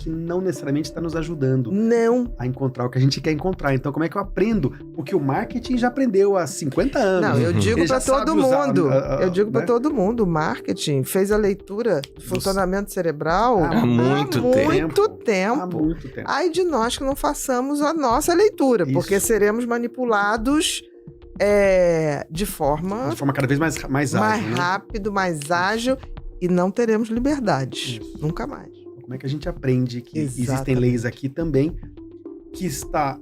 que não necessariamente está nos ajudando Não. a encontrar o que a gente quer encontrar. Então, como é que eu aprendo? Porque o marketing já aprendeu há 50 anos. Não, eu digo Ele já para todo sabe usar, mundo. Eu digo né? para todo mundo. O marketing fez a leitura do funcionamento cerebral Há muito tempo. Há muito tempo. Ai de nós que não façamos a nossa leitura, Isso. porque seremos manipulados de forma cada vez mais ágil, mais né? rápido, mais ágil, e não teremos liberdade. Isso. Nunca mais. Como é que a gente aprende que existem Exatamente. leis aqui também que está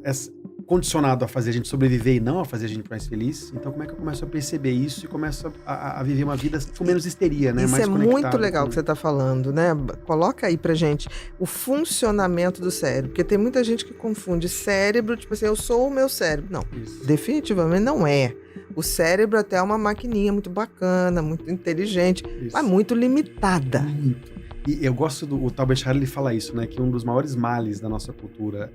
condicionado a fazer a gente sobreviver e não a fazer a gente mais feliz? Então, como é que eu começo a perceber isso e começo a viver uma vida com menos histeria, né? Isso mais é conectado muito legal com- que você está falando, né? Coloca aí pra gente o funcionamento do cérebro, porque tem muita gente que confunde cérebro, tipo assim, eu sou o meu cérebro. Não, Isso. definitivamente não é. O cérebro até é uma maquininha muito bacana, muito inteligente, Isso. mas muito limitada. Muito. E eu gosto o Tal Ben-Shahar, ele fala isso, né? Que um dos maiores males da nossa cultura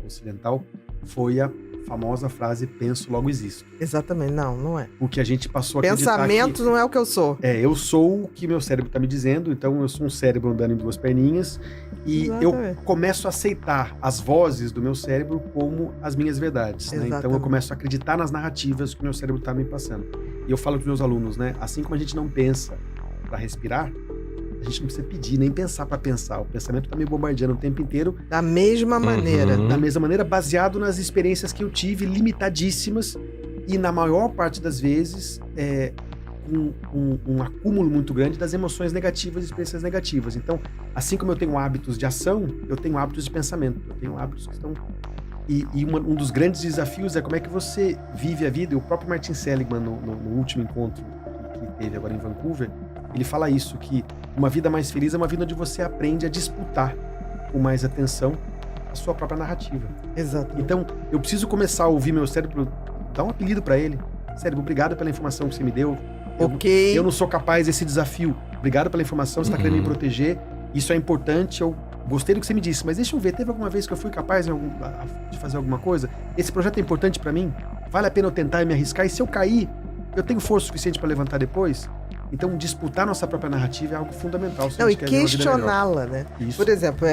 ocidental foi a famosa frase penso, logo existo. Exatamente, não é. Porque a gente passou a acreditar Pensamento não é o que eu sou. eu sou o que meu cérebro está me dizendo, então eu sou um cérebro andando em duas perninhas e eu Exatamente. começo a aceitar as vozes do meu cérebro como as minhas verdades, né? Então eu Exatamente. começo a acreditar nas narrativas que o meu cérebro está me passando. E eu falo para os meus alunos, né? Assim como a gente não pensa para respirar, a gente não precisa pedir, nem pensar para pensar. O pensamento está me bombardeando o tempo inteiro, Da mesma maneira. Uhum. da mesma maneira, baseado nas experiências que eu tive, limitadíssimas, e na maior parte das vezes, um acúmulo muito grande das emoções negativas e experiências negativas. Então, assim como eu tenho hábitos de ação, eu tenho hábitos de pensamento. Eu tenho hábitos que estão... um dos grandes desafios é como é que você vive a vida. E o próprio Martin Seligman, no último encontro que teve agora em Vancouver, ele fala isso, que uma vida mais feliz é uma vida onde você aprende a disputar com mais atenção a sua própria narrativa. Exatamente. Então, eu preciso começar a ouvir meu cérebro, dar um apelido pra ele. Cérebro, obrigado pela informação que você me deu. Ok. Eu não sou capaz desse desafio. Obrigado pela informação, você tá querendo me proteger. Isso é importante, eu gostei do que você me disse, mas deixa eu ver, teve alguma vez que eu fui capaz de fazer alguma coisa? Esse projeto é importante pra mim? Vale a pena eu tentar e me arriscar? E se eu cair, eu tenho força suficiente pra levantar depois? Então, disputar nossa própria narrativa é algo fundamental. Não, e questioná-la, né? Isso. Por exemplo,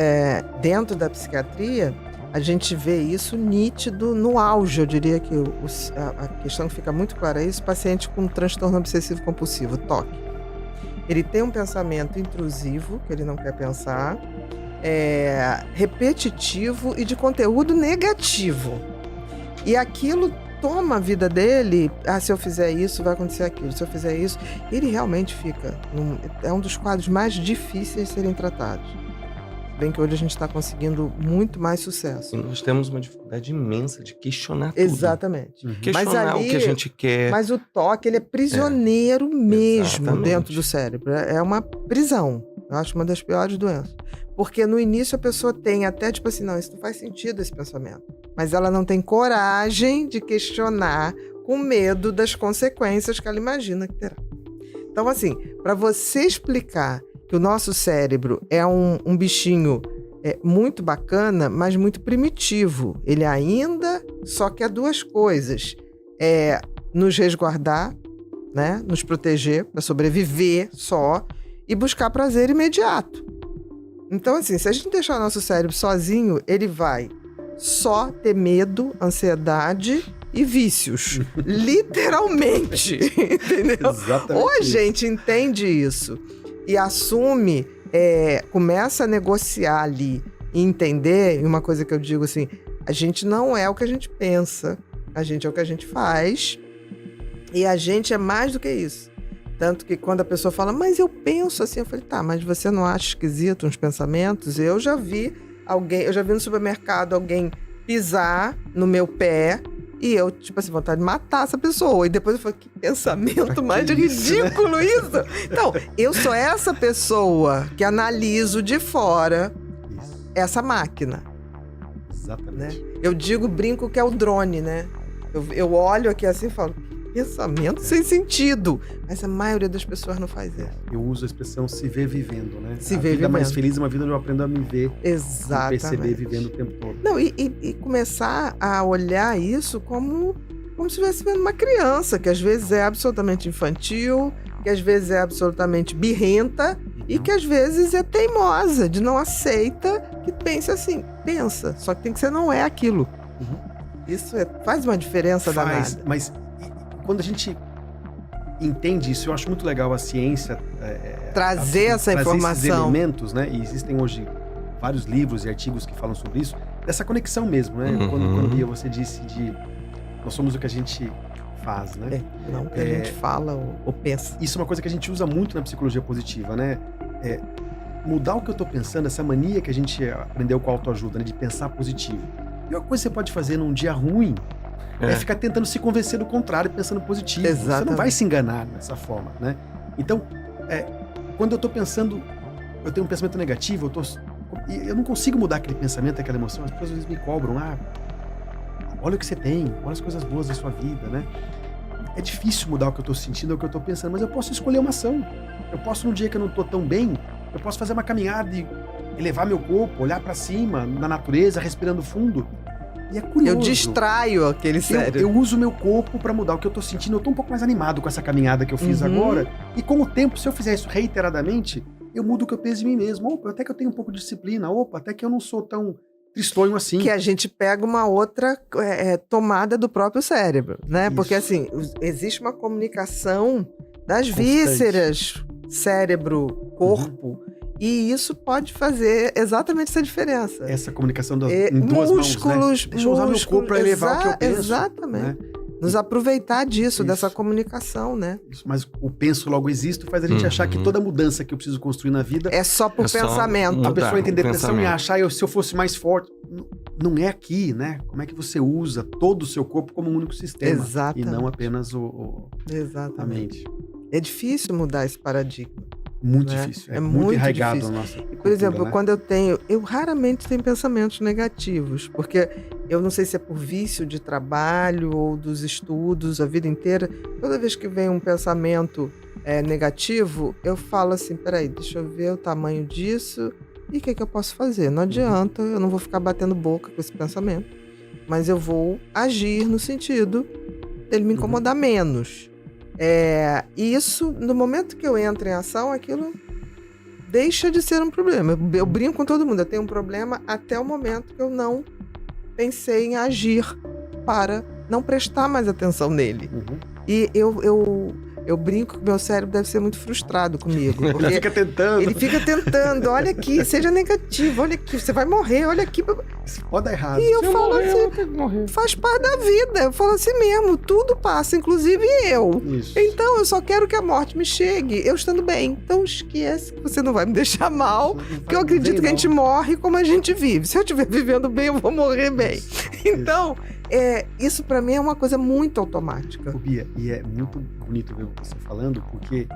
dentro da psiquiatria, a gente vê isso nítido no auge. Eu diria que a questão que fica muito clara é isso: paciente com transtorno obsessivo compulsivo, TOC. Ele tem um pensamento intrusivo, que ele não quer pensar, repetitivo e de conteúdo negativo. E aquilo toma a vida dele. Se eu fizer isso, vai acontecer aquilo. Se eu fizer isso, ele realmente fica... é um dos quadros mais difíceis de serem tratados. Bem que hoje a gente está conseguindo muito mais sucesso. E nós temos uma dificuldade imensa de questionar tudo. Exatamente. Questionar ali- o que a gente quer. Mas o toque, ele é prisioneiro mesmo Exatamente. dentro do cérebro. É uma prisão. Eu acho uma das piores doenças. Porque no início a pessoa tem até tipo assim, não, isso não faz sentido, esse pensamento. Mas ela não tem coragem de questionar com medo das consequências que ela imagina que terá. Então, assim, para você explicar que o nosso cérebro é um bichinho muito bacana, mas muito primitivo. Ele ainda só quer duas coisas. Nos resguardar, né? Nos proteger, para sobreviver só, e buscar prazer imediato. Então, assim, se a gente deixar o nosso cérebro sozinho, ele vai só ter medo, ansiedade e vícios. Literalmente. Entendeu? Exatamente. Ou a gente entende isso e assume, começa a negociar ali e entender, e uma coisa que eu digo assim, a gente não é o que a gente pensa, a gente é o que a gente faz, e a gente é mais do que isso. Tanto que quando a pessoa fala, mas eu penso assim, eu falei, tá, mas você não acha esquisito uns pensamentos? Eu já vi no supermercado alguém pisar no meu pé e eu, tipo assim, vontade de matar essa pessoa. E depois eu falei, que pensamento mais ridículo isso! Então, eu sou essa pessoa que analiso de fora essa máquina. Exatamente. Né? Eu brinco que é o drone, né? Eu olho aqui assim e falo, pensamento sem sentido. Mas a maioria das pessoas não faz isso. Eu uso a expressão se ver vivendo, né? Se a ver vida vivendo. mais feliz é uma vida onde eu aprendo a me ver. Exatamente. E perceber vivendo o tempo todo. Não, e começar a olhar isso como se estivesse vendo uma criança, que às vezes é absolutamente infantil, que às vezes é absolutamente birrenta, E que às vezes é teimosa, de não aceita que pense assim. Pensa, só que tem que ser não é aquilo. Isso faz uma diferença danada. Mas quando a gente entende isso, eu acho muito legal a ciência Trazer essa esses informação. elementos, né? E existem hoje vários livros e artigos que falam sobre isso, dessa conexão mesmo, né? Quando Bia, você disse de nós somos o que a gente faz, né? Não o que a gente fala ou pensa. Isso é uma coisa que a gente usa muito na psicologia positiva, né? Mudar o que eu tô pensando, essa mania que a gente aprendeu com a autoajuda, né? De pensar positivo. E uma coisa que você pode fazer num dia ruim é ficar tentando se convencer do contrário, pensando positivo. Exatamente. Você não vai se enganar dessa forma, né? Então, quando eu tô pensando, eu tenho um pensamento negativo, eu não consigo mudar aquele pensamento, aquela emoção. As pessoas às vezes me cobram, olha o que você tem, olha as coisas boas da sua vida, né? É difícil mudar o que eu tô sentindo, o que eu tô pensando, mas eu posso escolher uma ação. Eu posso, num dia que eu não tô tão bem, eu posso fazer uma caminhada e elevar meu corpo, olhar pra cima, na natureza, respirando fundo. E é curioso. Eu distraio aquele cérebro. Eu uso meu corpo pra mudar o que eu tô sentindo. Eu tô um pouco mais animado com essa caminhada que eu fiz agora. E com o tempo, se eu fizer isso reiteradamente, eu mudo o que eu penso de mim mesmo. Opa, até que eu tenho um pouco de disciplina. Opa, até que eu não sou tão tristonho assim. Que a gente pega uma outra tomada do próprio cérebro, né? Isso. Porque, assim, existe uma comunicação das Constante. vísceras, cérebro, corpo, e isso pode fazer exatamente essa diferença. Essa comunicação em duas mãos, né? Deixa eu usar meu corpo para elevar o que eu penso. Exatamente. Né? Nos aproveitar disso, Isso. dessa comunicação, né? Mas o penso logo existo faz a gente achar que toda mudança que eu preciso construir na vida... É só por pensamento. A pessoa entender depressão e achar se eu fosse mais forte. Não é aqui, né? Como é que você usa todo o seu corpo como um único sistema. Exatamente. E não apenas Exatamente. a mente. É difícil mudar esse paradigma. Muito né? difícil. É muito muito enraizado difícil. na nossa cultura, Por exemplo, né? quando eu raramente tenho pensamentos negativos, porque eu não sei se é por vício de trabalho ou dos estudos a vida inteira. Toda vez que vem um pensamento negativo, eu falo assim, peraí, deixa eu ver o tamanho disso e o que eu posso fazer. Não adianta, eu não vou ficar batendo boca com esse pensamento, mas eu vou agir no sentido dele me incomodar menos. E isso, no momento que eu entro em ação, aquilo deixa de ser um problema. Eu brinco com todo mundo, eu tenho um problema até o momento que eu não pensei em agir para não prestar mais atenção nele. E eu brinco que meu cérebro deve ser muito frustrado comigo. Porque Ele fica tentando. Ele fica tentando, olha aqui, seja negativo, olha aqui, você vai morrer, olha aqui. Pode dar errado. E eu falo assim, faz parte da vida. Eu falo assim mesmo, tudo passa, inclusive eu. Isso. Então, eu só quero que a morte me chegue, eu estando bem. Então, esquece que você não vai me deixar mal, porque eu acredito que a gente morre como a gente vive. Se eu estiver vivendo bem, eu vou morrer bem. Então, isso pra mim é uma coisa muito automática. Bia, e é muito bonito ver você falando, porque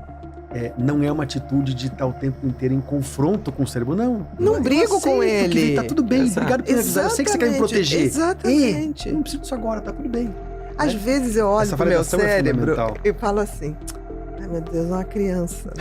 não é uma atitude de estar o tempo inteiro em confronto com o cérebro, não. Não brigo com ele. Que tá tudo bem, Exato. obrigado por me avisar. Eu sei que você quer me proteger. Exatamente. Eu não preciso disso agora, tá tudo bem. Às vezes eu olho Essa pro meu validação é cérebro fundamental. e falo assim, ai meu Deus, é uma criança.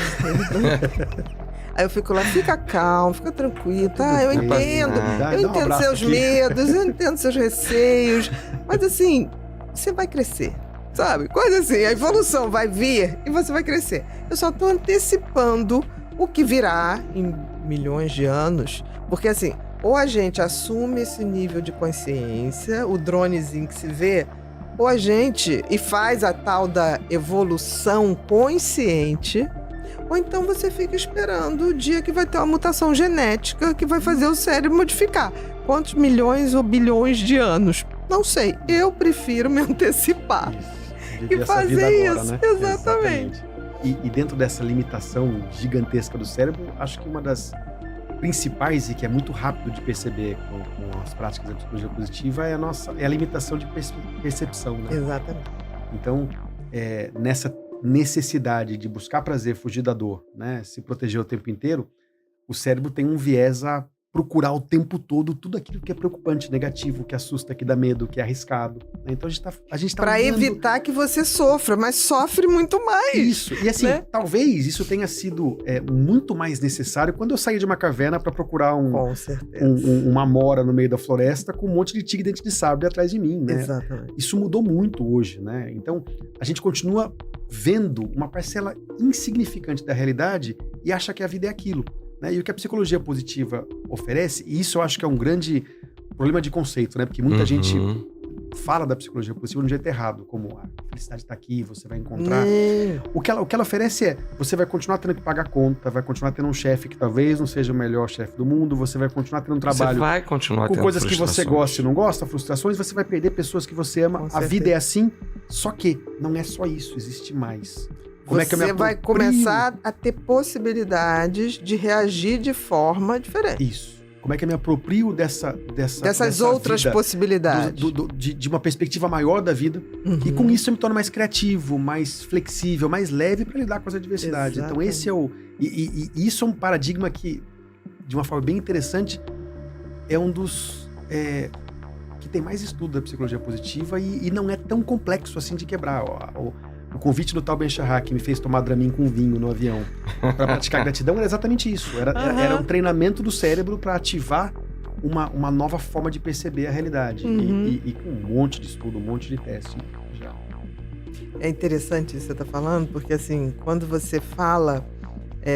Aí eu fico lá, fica calmo, fica tranquilo, tá? Eu bem. entendo, Dá eu um entendo abraço seus aqui. medos, eu entendo seus receios, mas assim, você vai crescer, sabe? Coisa assim, a evolução vai vir e você vai crescer. Eu só tô antecipando o que virá em milhões de anos, porque assim, ou a gente assume esse nível de consciência, o dronezinho que se vê, ou a gente faz a tal da evolução consciente, ou então você fica esperando o dia que vai ter uma mutação genética que vai fazer o cérebro modificar. Quantos milhões ou bilhões de anos? Não sei. Eu prefiro me antecipar. Viver E essa fazer vida agora, isso, né? exatamente. E dentro dessa limitação gigantesca do cérebro, acho que uma das principais e que é muito rápido de perceber com as práticas da psicologia positiva é a limitação de percepção, né? Exatamente. Então, nessa necessidade de buscar prazer, fugir da dor, né, se proteger o tempo inteiro, o cérebro tem um viés a procurar o tempo todo tudo aquilo que é preocupante, negativo, que assusta, que dá medo, que é arriscado. Né? Então a gente tá Para olhando... evitar que você sofra, mas sofre muito mais. Isso. E assim, né? talvez isso tenha sido muito mais necessário quando eu saí de uma caverna para procurar Com certeza. uma amora no meio da floresta com um monte de tigre dente de sabre atrás de mim, né? Exatamente. Isso mudou muito hoje, né? Então, a gente continua vendo uma parcela insignificante da realidade e acha que a vida é aquilo, né? E o que a psicologia positiva oferece, e isso eu acho que é um grande problema de conceito, né? Porque muita gente fala da psicologia positiva de um jeito errado, como a felicidade está aqui, você vai encontrar. O que ela oferece é, você vai continuar tendo que pagar conta, vai continuar tendo um chefe que talvez não seja o melhor chefe do mundo, você vai continuar tendo um trabalho Você vai continuar com tendo coisas que você frustrações. gosta e não gosta, frustrações, você vai perder pessoas que você ama. Com A certeza. vida é assim, só que não é só isso, existe mais. Como é que eu me Você vai aproprio? começar a ter possibilidades de reagir de forma diferente. Isso. Como é que eu me aproprio dessas Dessas outras vida, possibilidades. de uma perspectiva maior da vida. E com isso eu me torno mais criativo, mais flexível, mais leve para lidar com as adversidades. Exatamente. Então esse é o... E isso é um paradigma que, de uma forma bem interessante, é um dos... que tem mais estudo da psicologia positiva e não é tão complexo assim de quebrar. O convite do Tal Ben-Shahar, que me fez tomar Dramin com vinho no avião para praticar gratidão, era exatamente isso. Era um treinamento do cérebro para ativar uma nova forma de perceber a realidade. E com um monte de estudo, um monte de teste. Já. É interessante isso que você está falando, porque assim, quando você fala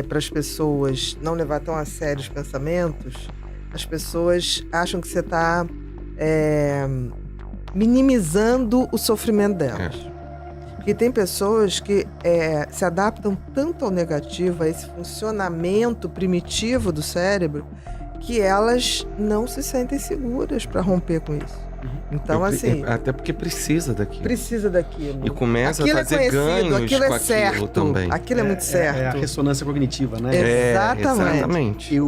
para as pessoas não levar tão a sério os pensamentos, as pessoas acham que você está minimizando o sofrimento delas. Porque tem pessoas que se adaptam tanto ao negativo, a esse funcionamento primitivo do cérebro, que elas não se sentem seguras para romper com isso. Então, assim... Até porque precisa daquilo. Precisa daquilo. E começa Aquilo a fazer é conhecido, ganhos aquilo com é certo, aquilo também. Aquilo é muito certo. É a ressonância cognitiva, né? Exatamente.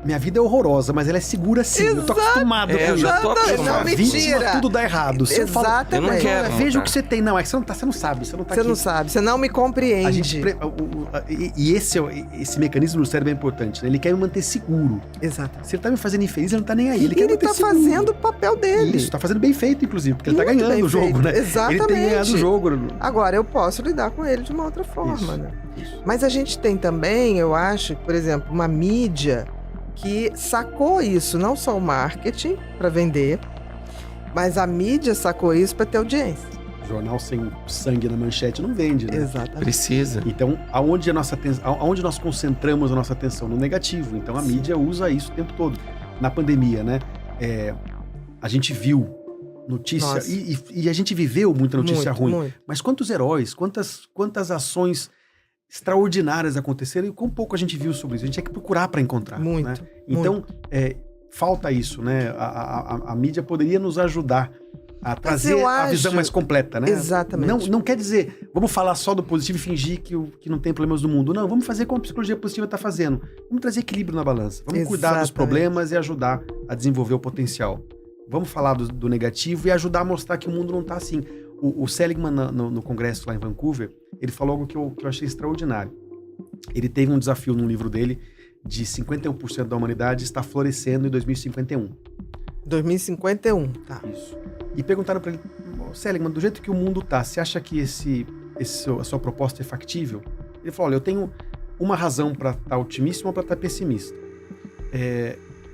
Minha vida é horrorosa, mas ela é segura sim. Eu tô acostumado com eu já tô Exatamente. acostumado. Não, mentira. Tudo dá errado. Se eu falo, Exatamente. Eu não quero veja mudar. o que você tem. Não, é que você não sabe, você não tá Você aqui. não sabe, você não me compreende. A gente, esse mecanismo do cérebro é importante, né? Ele quer me manter seguro. Exato. Se ele tá me fazendo infeliz, ele não tá nem aí. Ele E quer me ele manter tá seguro. fazendo o papel dele. Isso, tá fazendo bem feito, inclusive, porque ele tá Muito ganhando bem o jogo, feito. né? Exatamente. Ele tem ganhado o jogo. Agora, eu posso lidar com ele de uma outra forma, Isso, né? isso. Mas a gente tem também, eu acho, por exemplo, uma mídia que sacou isso, não só o marketing para vender, mas a mídia sacou isso para ter audiência. Jornal sem sangue na manchete não vende, né? Exatamente. Precisa. Então, aonde nós concentramos a nossa atenção? No negativo. Então, a mídia usa isso o tempo todo. Na pandemia, né? A gente viu notícia... Nossa. E a gente viveu muita notícia ruim. Muito. Mas quantos heróis, quantas ações extraordinárias aconteceram e quão pouco a gente viu sobre isso. A gente tinha que procurar para encontrar. Muito, Né? Então, falta isso, né? A mídia poderia nos ajudar a trazer eu a acho- visão mais completa, né? Exatamente. Não quer dizer, vamos falar só do positivo e fingir que não tem problemas no mundo. Não, vamos fazer como a psicologia positiva está fazendo. Vamos trazer equilíbrio na balança. Vamos cuidar dos Exatamente. problemas e ajudar a desenvolver o potencial. Vamos falar do negativo e ajudar a mostrar que o mundo não está assim. O Seligman, no congresso lá em Vancouver, ele falou algo que eu achei extraordinário. Ele teve um desafio num livro dele de 51% da humanidade está florescendo em 2051. 2051, tá. Isso. E perguntaram para ele, Seligman, do jeito que o mundo tá, você acha que a sua proposta é factível? Ele falou, olha, eu tenho uma razão para estar otimista e uma para estar pessimista.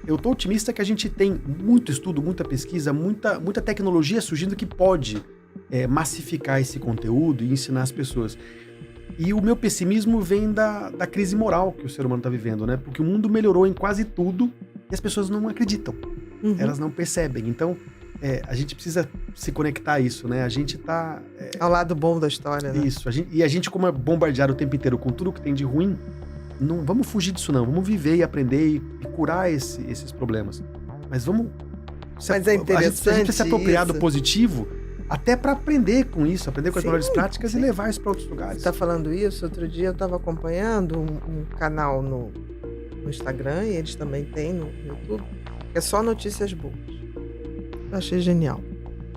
Eu tô otimista que a gente tem muito estudo, muita pesquisa, muita tecnologia surgindo que pode massificar esse conteúdo e ensinar as pessoas. E o meu pessimismo vem da crise moral que o ser humano está vivendo, né? Porque o mundo melhorou em quase tudo e as pessoas não acreditam. Uhum. Elas não percebem. Então, a gente precisa se conectar a isso, né? A gente tá... Ao lado bom da história, né? Isso. A gente, como é bombardeado o tempo inteiro com tudo que tem de ruim, não vamos fugir disso, não. Vamos viver e aprender e curar esses problemas. Mas vamos... Mas é interessante A gente precisa se apropriar do isso. positivo até para aprender com isso, aprender com as Sim, melhores práticas sim. e levar isso para outros lugares. Você está falando isso? Outro dia eu estava acompanhando um canal no Instagram, e eles também têm no YouTube, que é só notícias boas. Eu achei genial.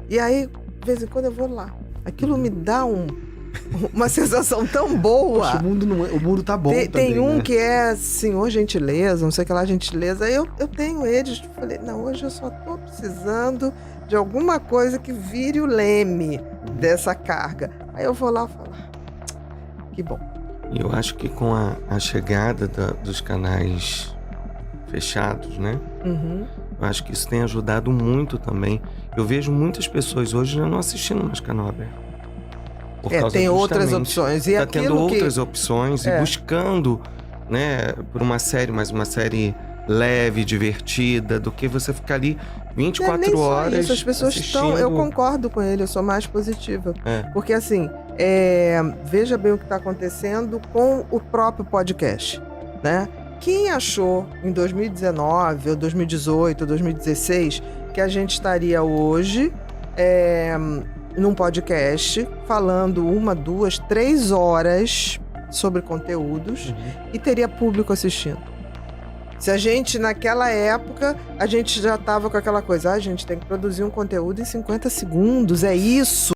E aí, de vez em quando eu vou lá. Aquilo me dá uma sensação tão boa. Poxa, o mundo tá bom Tem também, um né? que é Senhor Gentileza, não sei o que lá, Gentileza. Eu tenho eles. Falei, não, hoje eu só tô precisando de alguma coisa que vire o leme dessa carga. Aí eu vou lá e falo, que bom. E eu acho que com a chegada dos canais fechados, né? Uhum. Eu acho que isso tem ajudado muito também. Eu vejo muitas pessoas hoje já não assistindo mais canal aberto. Por causa tem outras justamente opções. E tá tendo aquilo outras opções e buscando, né, por uma série, mas uma série leve, divertida, do que você ficar ali 24 nem só horas isso, as pessoas assistindo. eu concordo com ele, eu sou mais positiva. É. Porque assim, veja bem o que está acontecendo com o próprio podcast, né? Quem achou em 2019, ou 2018, ou 2016, que a gente estaria hoje num podcast falando 1, 2, 3 horas sobre conteúdos e teria público assistindo? Se a gente, naquela época, a gente já tava com aquela coisa, a gente tem que produzir um conteúdo em 50 segundos, é isso.